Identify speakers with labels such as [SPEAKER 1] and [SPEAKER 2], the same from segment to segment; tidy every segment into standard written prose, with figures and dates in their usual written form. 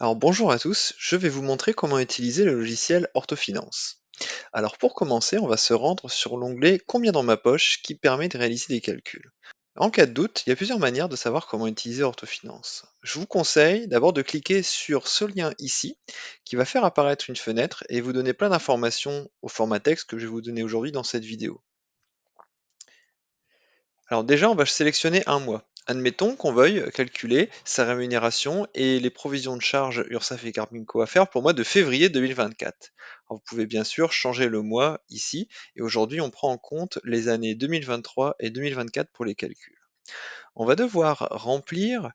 [SPEAKER 1] Alors bonjour à tous, je vais vous montrer comment utiliser le logiciel Orthofinance. Alors pour commencer, on va se rendre sur l'onglet Combien dans ma poche qui permet de réaliser des calculs. En cas de doute, il y a plusieurs manières de savoir comment utiliser Orthofinance. Je vous conseille d'abord de cliquer sur ce lien ici qui va faire apparaître une fenêtre et vous donner plein d'informations au format texte que je vais vous donner aujourd'hui dans cette vidéo. Alors déjà, on va sélectionner un mois. Admettons qu'on veuille calculer sa rémunération et les provisions de charges URSSAF et Carmignac à faire pour le mois de février 2024. Alors, vous pouvez bien sûr changer le mois ici, et aujourd'hui on prend en compte les années 2023 et 2024 pour les calculs. On va devoir remplir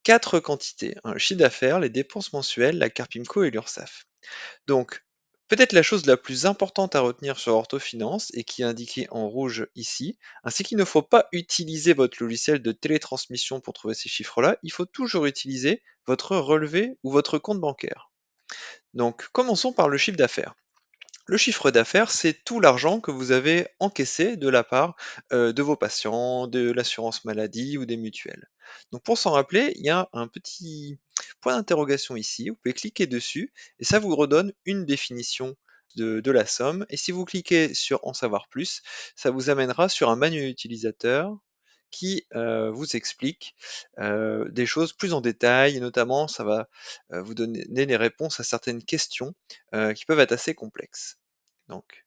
[SPEAKER 1] quatre quantités, hein, le chiffre d'affaires, les dépenses mensuelles, la Carpimco et l'URSSAF. Donc, peut-être la chose la plus importante à retenir sur Orthofinance et qui est indiquée en rouge ici, ainsi qu'il ne faut pas utiliser votre logiciel de télétransmission pour trouver ces chiffres-là, il faut toujours utiliser votre relevé ou votre compte bancaire. Donc, commençons par le chiffre d'affaires. Le chiffre d'affaires, c'est tout l'argent que vous avez encaissé de la part de vos patients, de l'assurance maladie ou des mutuelles. Donc pour s'en rappeler, il y a un petit point d'interrogation ici, vous pouvez cliquer dessus et ça vous redonne une définition de la somme. Et si vous cliquez sur En savoir plus, ça vous amènera sur un manuel utilisateur qui vous explique des choses plus en détail, et notamment ça va vous donner des réponses à certaines questions qui peuvent être assez complexes. Donc,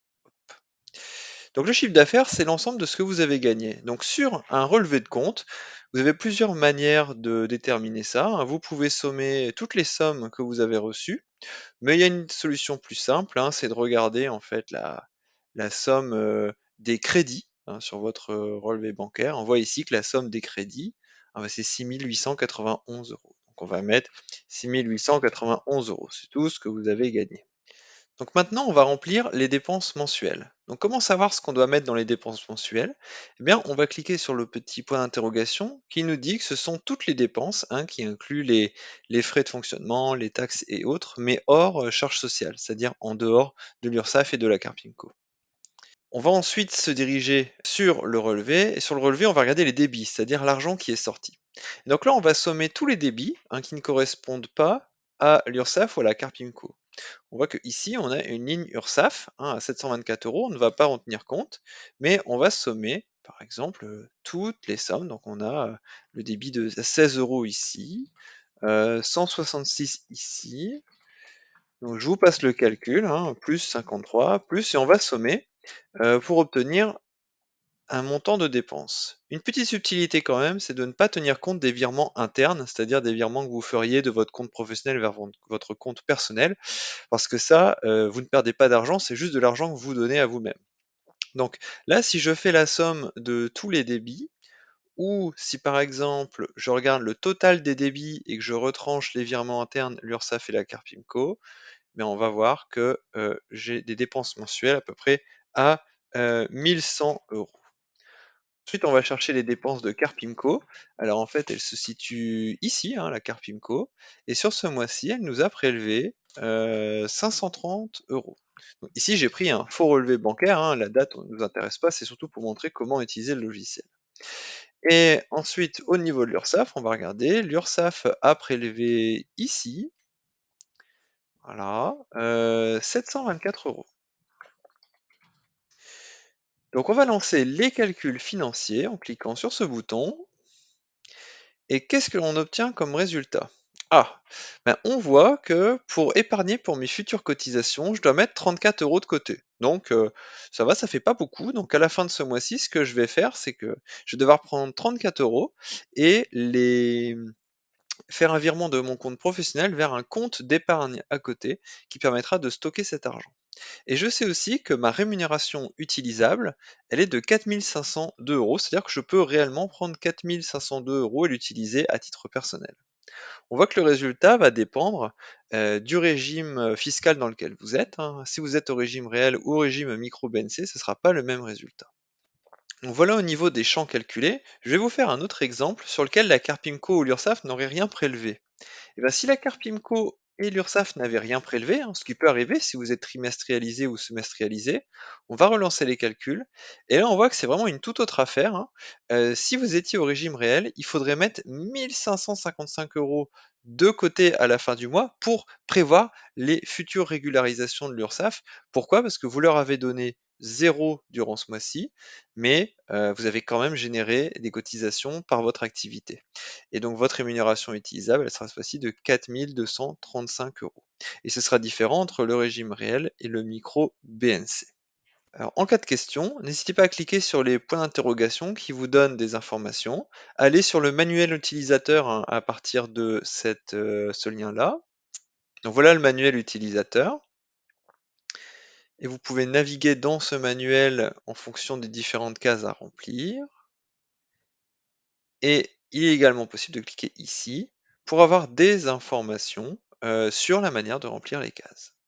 [SPEAKER 1] donc le chiffre d'affaires, c'est l'ensemble de ce que vous avez gagné. Donc sur un relevé de compte, vous avez plusieurs manières de déterminer ça, hein. Vous pouvez sommer toutes les sommes que vous avez reçues, mais il y a une solution plus simple, hein, c'est de regarder en fait la somme des crédits, hein, sur votre relevé bancaire. On voit ici que la somme des crédits, ah bah, c'est 6 891 euros. Donc on va mettre 6 891 euros, c'est tout ce que vous avez gagné. Donc maintenant, on va remplir les dépenses mensuelles. Donc comment savoir ce qu'on doit mettre dans les dépenses mensuelles? Eh bien, on va cliquer sur le petit point d'interrogation qui nous dit que ce sont toutes les dépenses, hein, qui incluent les frais de fonctionnement, les taxes et autres, mais hors charges sociales, c'est-à-dire en dehors de l'URSSAF et de la Carpinco. On va ensuite se diriger sur le relevé, et sur le relevé, on va regarder les débits, c'est-à-dire l'argent qui est sorti. Donc là, on va sommer tous les débits, hein, qui ne correspondent pas à l'URSSAF ou à la Carpinco. On voit qu'ici, on a une ligne URSSAF, hein, à 724 euros. On ne va pas en tenir compte, mais on va sommer, par exemple, toutes les sommes. Donc, on a le débit de 16 euros ici, 166 ici. Donc, je vous passe le calcul, hein, plus 53, plus, et on va sommer pour obtenir un montant de dépenses. Une petite subtilité quand même, c'est de ne pas tenir compte des virements internes, c'est-à-dire des virements que vous feriez de votre compte professionnel vers votre compte personnel, parce que ça, vous ne perdez pas d'argent, c'est juste de l'argent que vous donnez à vous-même. Donc là, si je fais la somme de tous les débits, ou si par exemple je regarde le total des débits et que je retranche les virements internes, l'URSSAF et la Carpimco, mais on va voir que j'ai des dépenses mensuelles à peu près à 1100 euros. Ensuite, on va chercher les dépenses de Carpimco. Alors en fait, elle se situe ici, hein, la Carpimco, et sur ce mois-ci, elle nous a prélevé 530 euros. Donc, ici, j'ai pris un faux relevé bancaire, hein, la date ne nous intéresse pas, c'est surtout pour montrer comment utiliser le logiciel. Et ensuite, au niveau de l'URSSAF, on va regarder, l'URSSAF a prélevé ici, voilà, 724 euros. Donc on va lancer les calculs financiers en cliquant sur ce bouton. Et qu'est-ce que l'on obtient comme résultat? Ah, ben, on voit que pour épargner pour mes futures cotisations, je dois mettre 34 euros de côté. Donc ça va, ça fait pas beaucoup. Donc à la fin de ce mois-ci, ce que je vais faire, c'est que je vais devoir prendre 34 euros et faire un virement de mon compte professionnel vers un compte d'épargne à côté qui permettra de stocker cet argent. Et je sais aussi que ma rémunération utilisable, elle est de 4 502 euros, c'est-à-dire que je peux réellement prendre 4 502 euros et l'utiliser à titre personnel. On voit que le résultat va dépendre du régime fiscal dans lequel vous êtes, hein. Si vous êtes au régime réel ou au régime micro-BNC, ce ne sera pas le même résultat. Donc voilà au niveau des champs calculés. Je vais vous faire un autre exemple sur lequel la Carpimco ou l'URSSAF n'aurait rien prélevé. Et bien, si la Carpimco et l'URSSAF n'avait rien prélevé, hein, ce qui peut arriver si vous êtes trimestrialisé ou semestrialisé. On va relancer les calculs et là on voit que c'est vraiment une toute autre affaire, hein. Si vous étiez au régime réel, il faudrait mettre 1 555 € de côté à la fin du mois pour prévoir les futures régularisations de l'URSSAF. Pourquoi? Parce que vous leur avez donné 0 durant ce mois-ci, mais vous avez quand même généré des cotisations par votre activité. Et donc votre rémunération utilisable, elle sera cette fois-ci de 4 235 euros. Et ce sera différent entre le régime réel et le micro BNC. Alors, en cas de question, n'hésitez pas à cliquer sur les points d'interrogation qui vous donnent des informations. Allez sur le manuel utilisateur, hein, à partir de ce lien-là. Donc voilà le manuel utilisateur. Et vous pouvez naviguer dans ce manuel en fonction des différentes cases à remplir. Et il est également possible de cliquer ici pour avoir des informations sur la manière de remplir les cases.